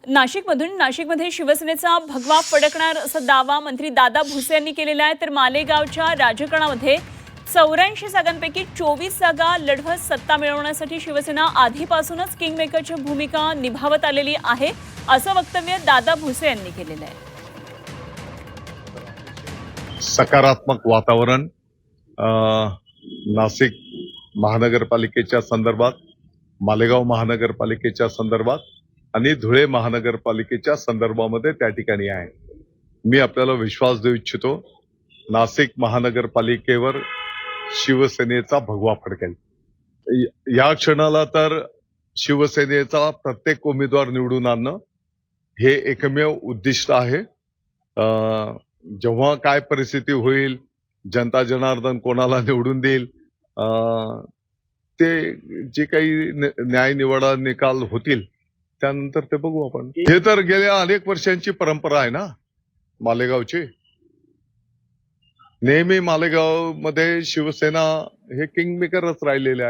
नाशिकमध्ये शिवसेनेचा भगवा फडकणार असा दावा मंत्री दादा भुसे यांनी केलेला आहे। तर मालेगावच्या राजकारणामध्ये 84 जागांपैकी 24 जागा लढवत सत्ता मिळवण्यासाठी शिवसेना आधीपासूनच किंगमेकरची भूमिका निभावत आलेली आहे, असं वक्तव्य दादा भुसे यांनी केलेलं आहे। सकारात्मक वातावरण नाशिक महानगरपालिकेच्या संदर्भात, मालेगाव महानगरपालिकेच्या संदर्भात आणि धुळे महानगरपालिकेच्या संदर्भामध्ये त्या ठिकाणी आहे। मी आपल्याला विश्वास देऊ इच्छितो, नाशिक महानगरपालिकेवर शिवसेनेचा भगवा फडकेल। या क्षणाला तर शिवसेनेचा प्रत्येक उमेदवार निवडून आणणं हे एकमेव उद्दिष्ट आहे। जेव्हा काय परिस्थिती होईल, जनता जनार्दन कोणाला निवडून देईल, ते जे काही न्याय निवाडा निकाल होतील त्यानंतर ते बघू आपण। हे तर गेल्या अनेक वर्षांची परंपरा आहे ना मालेगावची। नेहमी मालेगाव मध्ये शिवसेना हे किंगमेकरच राहिलेले आहे।